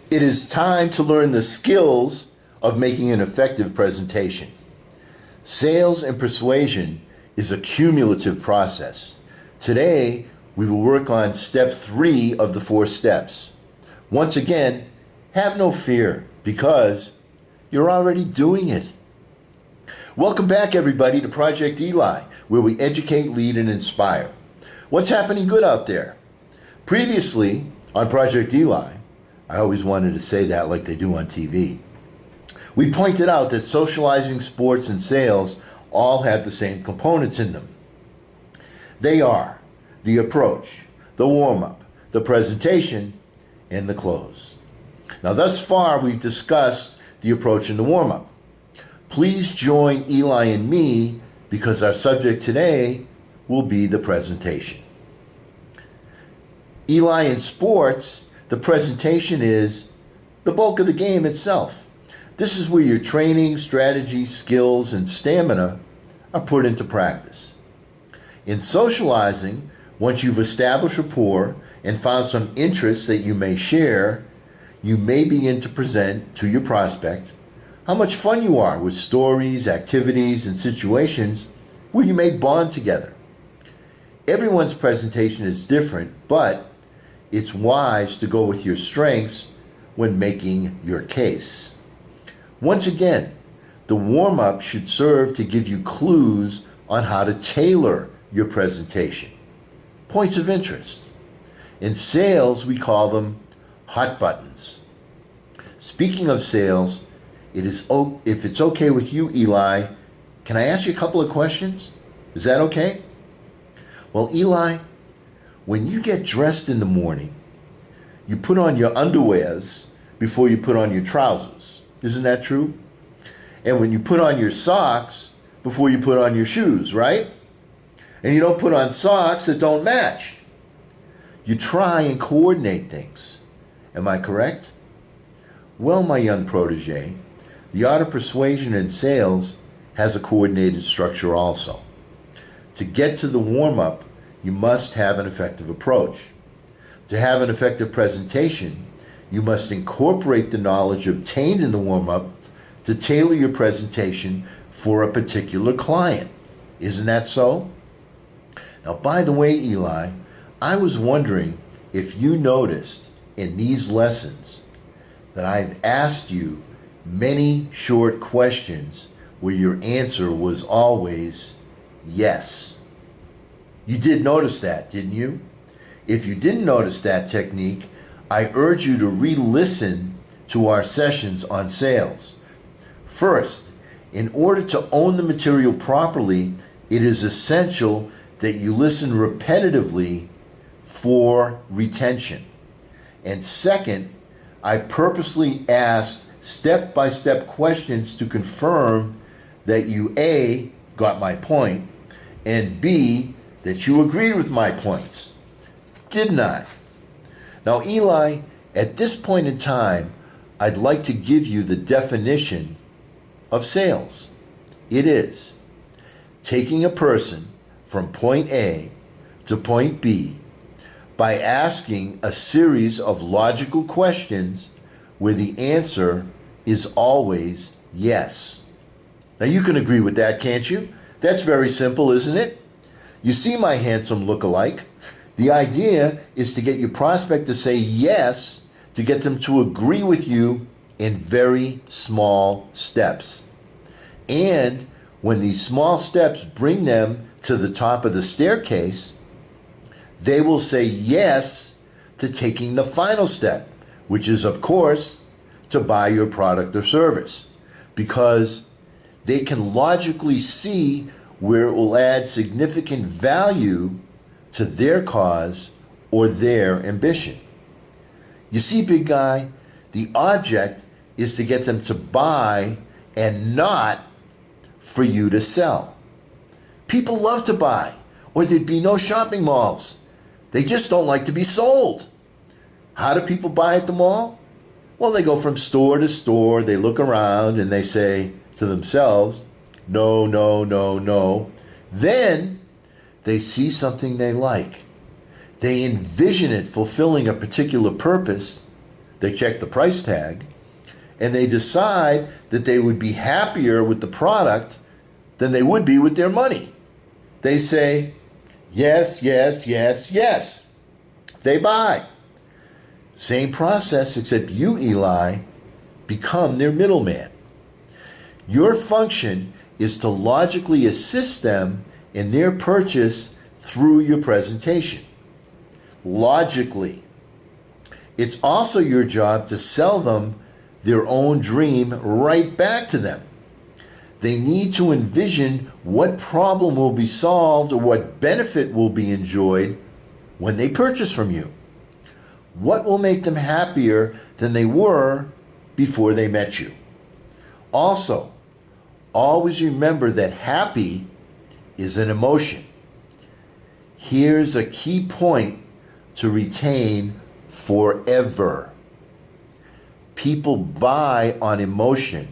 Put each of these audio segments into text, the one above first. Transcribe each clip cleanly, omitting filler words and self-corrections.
It is time to learn the skills of making an effective presentation. Sales and persuasion is a cumulative process. Today, we will work on step 3 of the 4 steps. Once again, have no fear because you're already doing it. Welcome back, everybody, to Project Eli, where we educate, lead, and inspire. What's happening good out there? Previously, on Project Eli, I always wanted to say that like they do on TV, we pointed out that socializing, sports, and sales all have the same components in them. They are the approach, the warm-up, the presentation, and the close. Now, thus far, we've discussed the approach and the warm-up. Please join Eli and me because our subject today will be the presentation. Eli, in sports, the presentation is the bulk of the game itself. This is where your training, strategy, skills, and stamina are put into practice. In socializing, once you've established rapport and found some interests that you may share, you may begin to present to your prospect how much fun you are with stories, activities, and situations where you may bond together. Everyone's presentation is different, but it's wise to go with your strengths when making your case. Once again, the warm-up should serve to give you clues on how to tailor your presentation. Points of interest. In sales, we call them hot buttons. Speaking of sales, if it's okay with you, Eli, can I ask you a couple of questions? Is that okay? Well, Eli, when you get dressed in the morning, you put on your underwears before you put on your trousers. Isn't that true? And when you put on your socks before you put on your shoes, right? And you don't put on socks that don't match. You try and coordinate things. Am I correct? Well, my young protege, the art of persuasion in sales has a coordinated structure also. To get to the warm-up, you must have an effective approach. To have an effective presentation, you must incorporate the knowledge obtained in the warm-up to tailor your presentation for a particular client. Isn't that so? Now, by the way, Eli, I was wondering if you noticed in these lessons that I've asked you many short questions where your answer was always yes. You did notice that, didn't you? If you didn't notice that technique, I urge you to re-listen to our sessions on sales. First, in order to own the material properly, it is essential that you listen repetitively for retention. And second, I purposely asked step-by-step questions to confirm that you A, got my point, and B, that you agreed with my points. Didn't I? Now, Eli, at this point in time, I'd like to give you the definition of sales. It is taking a person from point A to point B by asking a series of logical questions where the answer is always yes. Now, you can agree with that, can't you? That's very simple, isn't it? You see my handsome look-alike. The idea is to get your prospect to say yes, to get them to agree with you in very small steps. And when these small steps bring them to the top of the staircase, they will say yes to taking the final step, which is, of course, to buy your product or service, because they can logically see where it will add significant value to their cause or their ambition. You see, big guy, the object is to get them to buy and not for you to sell. People love to buy, or there'd be no shopping malls. They just don't like to be sold. How do people buy at the mall? Well, they go from store to store, they look around, and they say to themselves, no, no, no, no. Then they see something they like. They envision it fulfilling a particular purpose, They check the price tag, and they decide that they would be happier with the product than they would be with their money. They say, yes, yes, yes, yes. They buy. Same process, except you, Eli, become their middleman. Your function is to logically assist them in their purchase through your presentation. Logically. It's also your job to sell them their own dream right back to them. They need to envision what problem will be solved or what benefit will be enjoyed when they purchase from you. What will make them happier than they were before they met you? Also, always remember that happy is an emotion. Here's a key point to retain forever. People buy on emotion,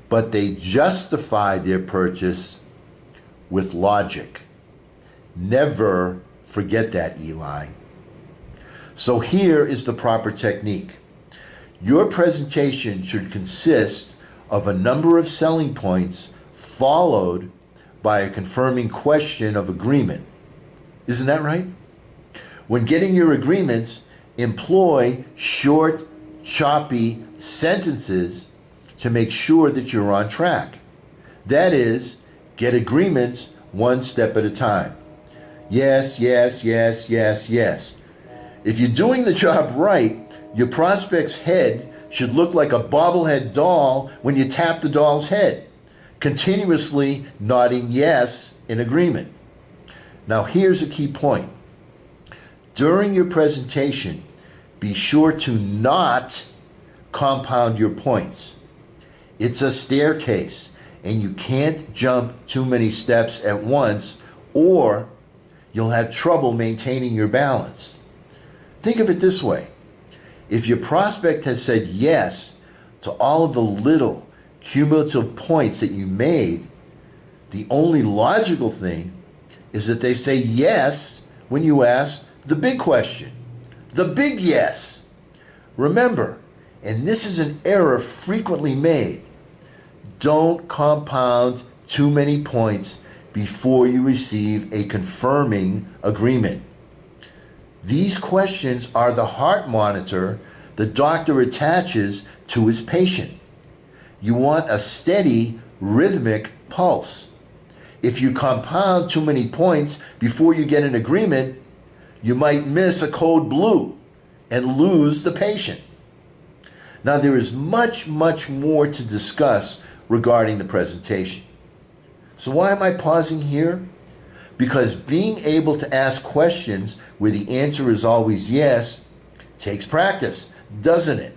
but they justify their purchase with logic. Never forget that, Eli. So here is the proper technique. Your presentation should consist of a number of selling points followed by a confirming question of agreement. Isn't that right? When getting your agreements, employ short, choppy sentences to make sure that you're on track. That is, get agreements one step at a time. Yes, yes, yes, yes, yes. If you're doing the job right, your prospect's head should look like a bobblehead doll when you tap the doll's head, continuously nodding yes in agreement. Now here's a key point. During your presentation, be sure to not compound your points. It's a staircase, and you can't jump too many steps at once, or you'll have trouble maintaining your balance. Think of it this way. If your prospect has said yes to all of the little cumulative points that you made, the only logical thing is that they say yes when you ask the big question, the big yes. Remember, and this is an error frequently made, don't compound too many points before you receive a confirming agreement. These questions are the heart monitor the doctor attaches to his patient. You want a steady, rhythmic pulse. If you compound too many points before you get an agreement, you might miss a code blue and lose the patient. Now, there is much, much more to discuss regarding the presentation. So why am I pausing here? Because being able to ask questions where the answer is always yes takes practice, doesn't it?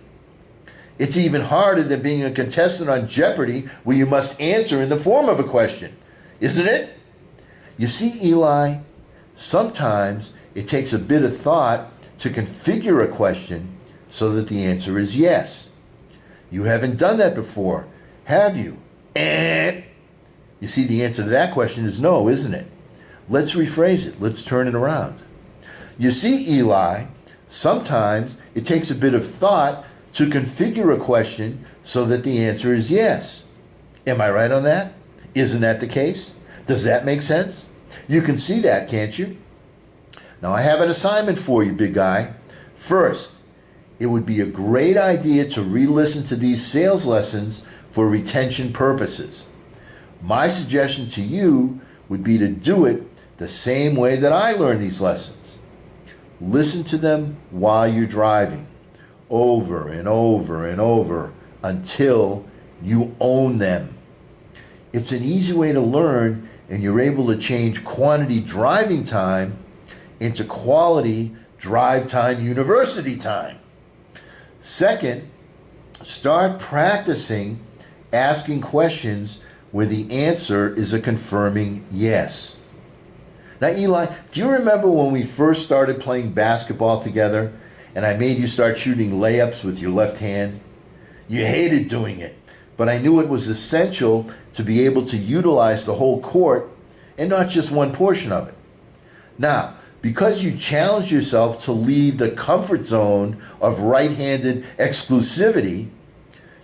It's even harder than being a contestant on Jeopardy where you must answer in the form of a question, isn't it? You see, Eli, sometimes it takes a bit of thought to configure a question so that the answer is yes. You haven't done that before, have you? You see, the answer to that question is no, isn't it? Let's rephrase it. Let's turn it around. You see, Eli, sometimes it takes a bit of thought to configure a question so that the answer is yes. Am I right on that? Isn't that the case? Does that make sense? You can see that, can't you? Now, I have an assignment for you, big guy. First, it would be a great idea to re-listen to these sales lessons for retention purposes. My suggestion to you would be to do it the same way that I learned these lessons. Listen to them while you're driving, over and over and over, until you own them. It's an easy way to learn, and you're able to change quantity driving time into quality drive time university time. Second, start practicing asking questions where the answer is a confirming yes. Now, Eli, do you remember when we first started playing basketball together and I made you start shooting layups with your left hand? You hated doing it, but I knew it was essential to be able to utilize the whole court and not just one portion of it. Now, Because you challenge yourself to leave the comfort zone of right-handed exclusivity,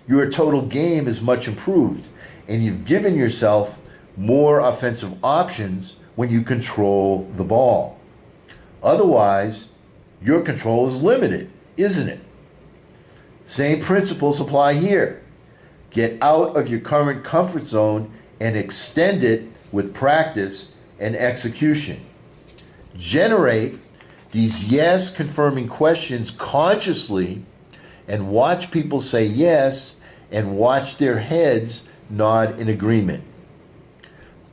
your total game is much improved, and you've given yourself more offensive options when you control the ball. Otherwise, your control is limited, isn't it? Same principles apply here. Get out of your current comfort zone and extend it with practice and execution. Generate these yes confirming questions consciously and watch people say yes and watch their heads nod in agreement.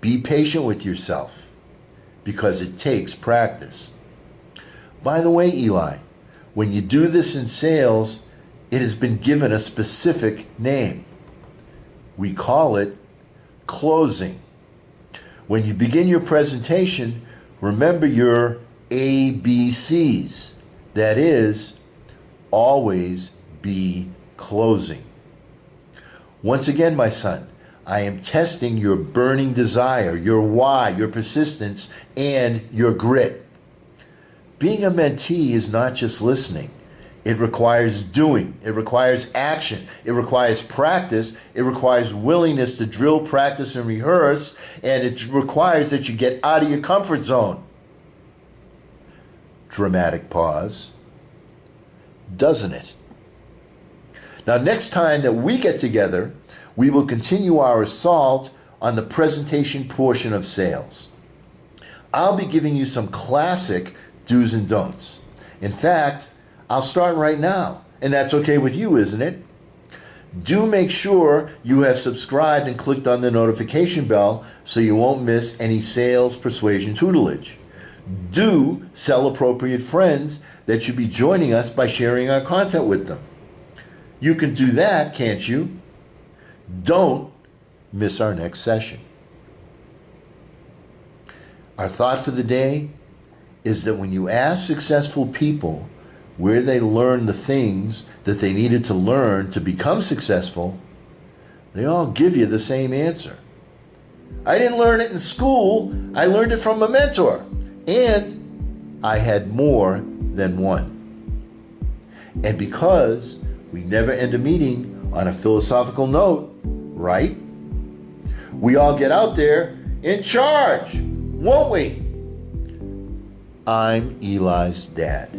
Be patient with yourself because it takes practice. By the way, Eli, when you do this in sales, it has been given a specific name. We call it closing. When you begin your presentation, remember your ABCs. That is, always be closing. Once again, my son, I am testing your burning desire, your why, your persistence, and your grit. Being a mentee is not just listening. It requires doing. It requires action. It requires practice. It requires willingness to drill, practice, and rehearse. And it requires that you get out of your comfort zone. Dramatic pause. Doesn't it? Now, next time that we get together, we will continue our assault on the presentation portion of sales. I'll be giving you some classic do's and don'ts. In fact, I'll start right now, and that's okay with you, isn't it? Do make sure you have subscribed and clicked on the notification bell so you won't miss any sales persuasion tutelage. Do sell appropriate friends that should be joining us by sharing our content with them. You can do that, can't you? Don't miss our next session. Our thought for the day is that when you ask successful people where they learned the things that they needed to learn to become successful, they all give you the same answer. I didn't learn it in school. I learned it from a mentor. And I had more than one. And because we never end a meeting on a philosophical note, right? We all get out there in charge, won't we? I'm Eli's dad.